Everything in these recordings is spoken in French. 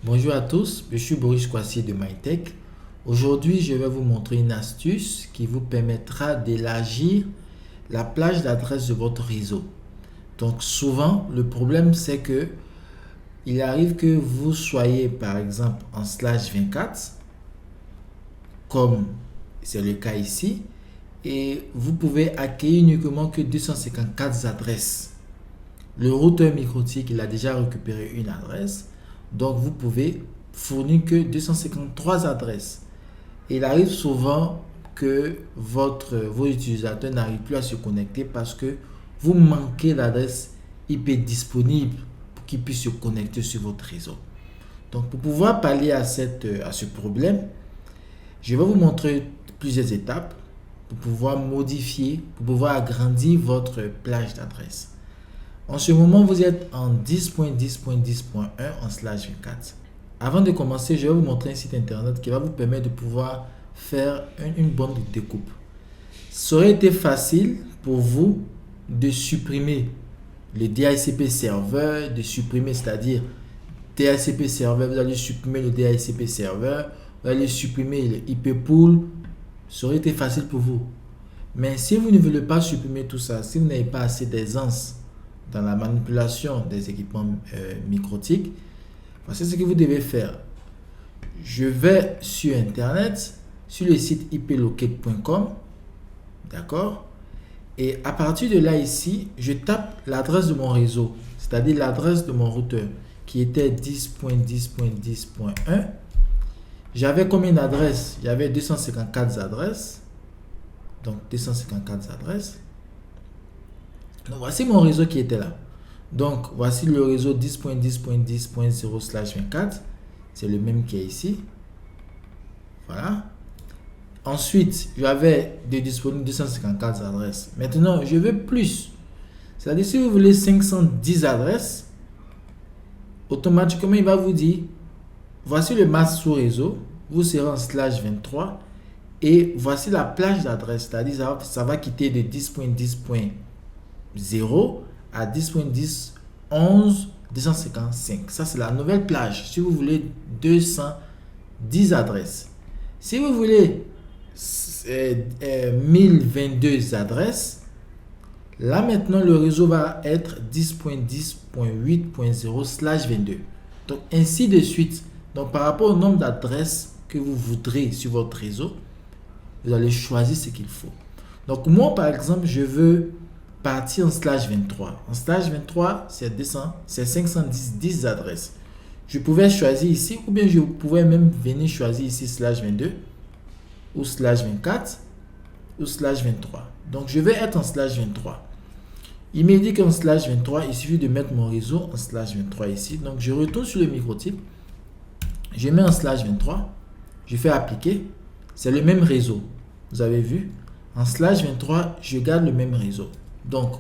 Bonjour à tous, je suis Boris Kwasi de MyTech. Aujourd'hui, je vais vous montrer une astuce qui vous permettra d'élargir la plage d'adresse de votre réseau. Donc souvent, le problème c'est que il arrive que vous soyez par exemple en /24, comme c'est le cas ici, et vous pouvez accueillir uniquement que 254 adresses. Le routeur MikroTik, il a déjà récupéré une adresse, donc vous pouvez fournir que 253 adresses. Et il arrive souvent que vos utilisateurs n'arrivent plus à se connecter parce que vous manquez d'adresses IP disponibles pour qu'ils puissent se connecter sur votre réseau. Donc pour pouvoir pallier à ce problème, je vais vous montrer plusieurs étapes pour pouvoir modifier, pour pouvoir agrandir votre plage d'adresses. En ce moment, vous êtes en 10.10.10.1 en /24. Avant de commencer, je vais vous montrer un site internet qui va vous permettre de pouvoir faire une bonne découpe. Ça aurait été facile pour vous de supprimer le DHCP serveur, c'est-à-dire DHCP serveur, vous allez supprimer le DHCP serveur, vous allez supprimer le IP pool. Ça aurait été facile pour vous. Mais si vous ne voulez pas supprimer tout ça, si vous n'avez pas assez d'aisance dans la manipulation des équipements MikroTik, voici ce que vous devez faire. Je vais sur internet, sur le site iplocate.com, d'accord, et à partir de là ici, je tape l'adresse de mon réseau, c'est-à-dire l'adresse de mon routeur qui était 10.10.10.1. J'avais combien d'adresses? J'avais 254 adresses, donc 254 adresses. Donc, voici mon réseau qui était là. Donc, voici le réseau 10.10.10.0/24. C'est le même qui est ici. Voilà. Ensuite, j'avais de disponibles 254 adresses. Maintenant, je veux plus. C'est-à-dire, si vous voulez 510 adresses, automatiquement, il va vous dire, voici le masque sous réseau. Vous serez en /23. Et voici la plage d'adresse. C'est-à-dire, ça va quitter de 10.10.0 à 10.10.11.255. Ça, c'est la nouvelle plage. Si vous voulez 210 adresses. Si vous voulez 1022 adresses, là maintenant, le réseau va être 10.10.8.0/22. Donc, ainsi de suite. Donc, par rapport au nombre d'adresses que vous voudrez sur votre réseau, vous allez choisir ce qu'il faut. Donc, moi, par exemple, je veux partir en /23. En /23, c'est 510 adresses. Je pouvais choisir ici, ou bien je pouvais même venir choisir ici /22 ou /24 ou /23. Donc, je vais être en /23. Il me dit qu'en /23, il suffit de mettre mon réseau en /23 ici. Donc, je retourne sur le MikroTik. Je mets en /23. Je fais appliquer. C'est le même réseau. Vous avez vu? En /23, je garde le même réseau. Donc,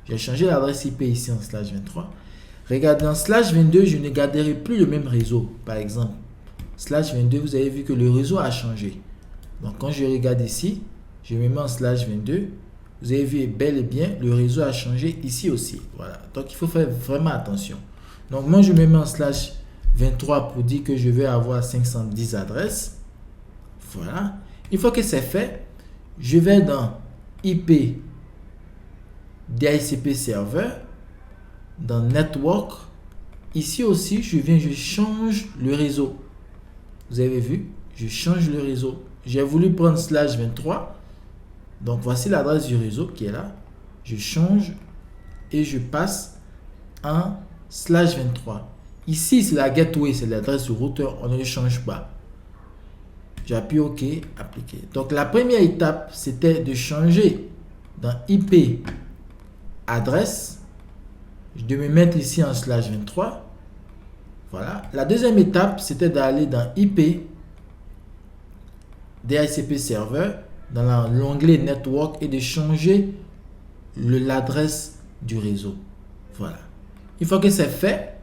j'ai changé l'adresse IP ici en /23. Regardez, en /22, je ne garderai plus le même réseau. Par exemple, /22, vous avez vu que le réseau a changé. Donc, quand je regarde ici, je me mets en /22. Vous avez vu bel et bien, le réseau a changé ici aussi. Voilà. Donc, il faut faire vraiment attention. Donc, moi, je me mets en /23 pour dire que je vais avoir 510 adresses. Voilà. Une fois que c'est fait, je vais dans IP DHCP serveur, dans Network. Ici aussi, je change le réseau. Vous avez vu, je change le réseau. J'ai voulu prendre /23. Donc, voici l'adresse du réseau qui est là. Je change et je passe en /23. Ici, c'est la gateway, c'est l'adresse du routeur. On ne le change pas. J'appuie OK, appliquer. Donc, la première étape, c'était de changer dans IP adresse, de me mettre ici en /23. Voilà. La deuxième étape, c'était d'aller dans IP DHCP serveur, dans l'onglet Network et de changer l'adresse du réseau. Voilà. Une fois que c'est fait,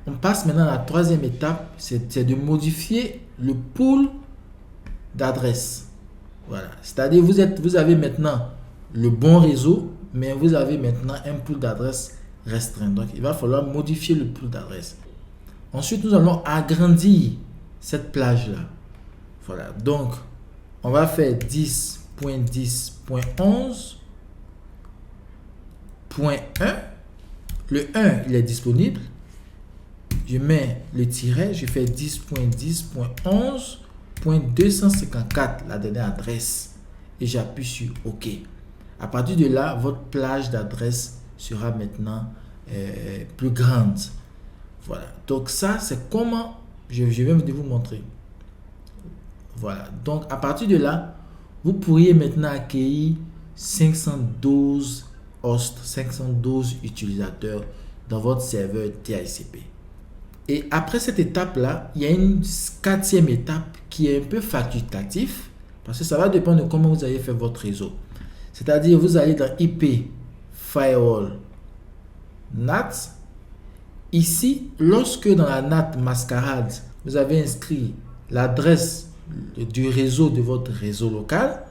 on passe maintenant à la troisième étape, c'est de modifier le pool d'adresses. Voilà. C'est-à-dire, vous avez maintenant le bon réseau, mais vous avez maintenant un pool d'adresses restreint. Donc, il va falloir modifier le pool d'adresses. Ensuite, nous allons agrandir cette plage-là. Voilà, donc on va faire 10.10.11.1. Le 1, il est disponible. Je mets le tiret, je fais 10.10.11.254, la dernière adresse. Et j'appuie sur OK. À partir de là, votre plage d'adresse sera maintenant plus grande. Voilà. Donc ça, c'est comment je vais vous montrer. Voilà. Donc à partir de là, vous pourriez maintenant accueillir 512 hosts, 512 utilisateurs dans votre serveur DHCP. Et après cette étape-là, il y a une 4e étape qui est un peu facultative parce que ça va dépendre de comment vous avez fait votre réseau. C'est-à-dire, vous allez dans IP Firewall NAT. Ici, lorsque dans la NAT mascarade, vous avez inscrit l'adresse du réseau de votre réseau local,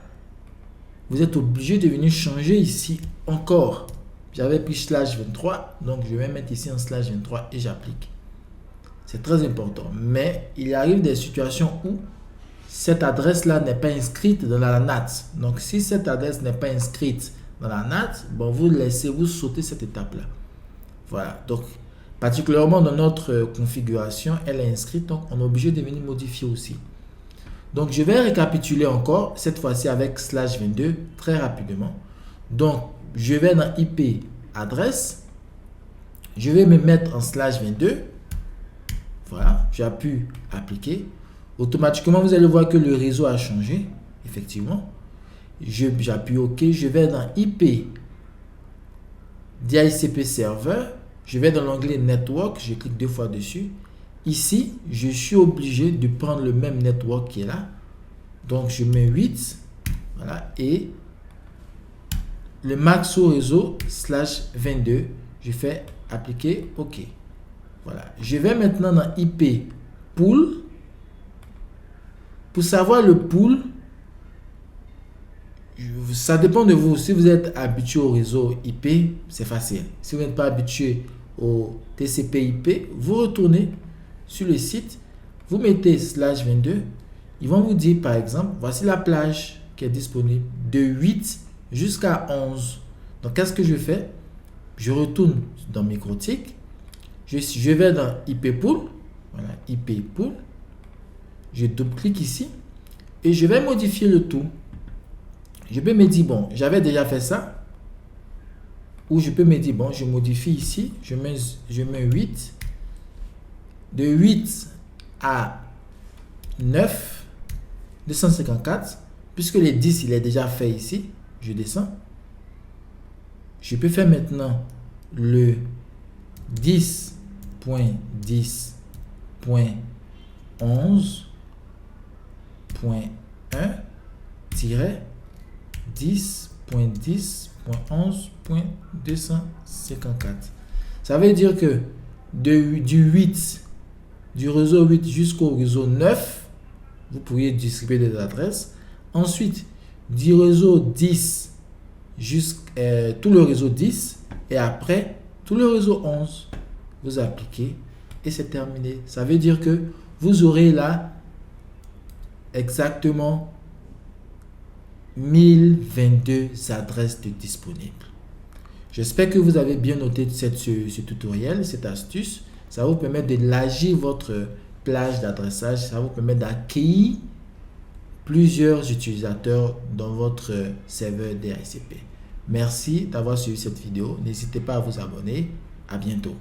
vous êtes obligé de venir changer ici encore. J'avais pris /23, donc je vais mettre ici en /23 et j'applique. C'est très important. Mais il arrive des situations où cette adresse-là n'est pas inscrite dans la NAT. Donc, si cette adresse n'est pas inscrite dans la NAT, bon, vous sautez cette étape-là. Voilà. Donc, particulièrement dans notre configuration, elle est inscrite. Donc, on est obligé de venir modifier aussi. Donc, je vais récapituler encore, cette fois-ci avec /22, très rapidement. Donc, je vais dans IP adresse. Je vais me mettre en /22. Voilà, j'appuie appliquer. Automatiquement, vous allez voir que le réseau a changé. Effectivement. J'appuie OK. Je vais dans IP DHCP Server. Je vais dans l'onglet Network. Je clique 2 fois dessus. Ici, je suis obligé de prendre le même network qui est là. Donc, je mets 8. Voilà. Et le max au réseau /22. Je fais appliquer OK. Voilà. Je vais maintenant dans IP Pool. Pour savoir le pool, ça dépend de vous. Si vous êtes habitué au réseau IP, c'est facile. Si vous n'êtes pas habitué au TCP/IP, vous retournez sur le site, vous mettez /22. Ils vont vous dire par exemple, voici la plage qui est disponible de 8 jusqu'à 11. Donc, qu'est-ce que je fais? Je retourne dans Microtik. Je vais dans IP Pool. Voilà, IP Pool. Je double-clique ici et je vais modifier le tout. Je peux me dire, bon, j'avais déjà fait ça. Ou je peux me dire, bon, je modifie ici. Je mets 8. De 8 à 9, 254. Puisque les 10, il est déjà fait ici. Je descends. Je peux faire maintenant le 10.10.11.10.11.254. Ça veut dire que du réseau 8 jusqu'au réseau 9, vous pourriez distribuer des adresses. Ensuite, du réseau 10 jusqu'à tout le réseau 10 et après tout le réseau 11, vous appliquez et c'est terminé. Ça veut dire que vous aurez là exactement 1022 adresses disponibles. J'espère que vous avez bien noté ce tutoriel, cette astuce. Ça vous permet d'élargir votre plage d'adressage. Ça vous permet d'accueillir plusieurs utilisateurs dans votre serveur DHCP. Merci d'avoir suivi cette vidéo. N'hésitez pas à vous abonner. À bientôt.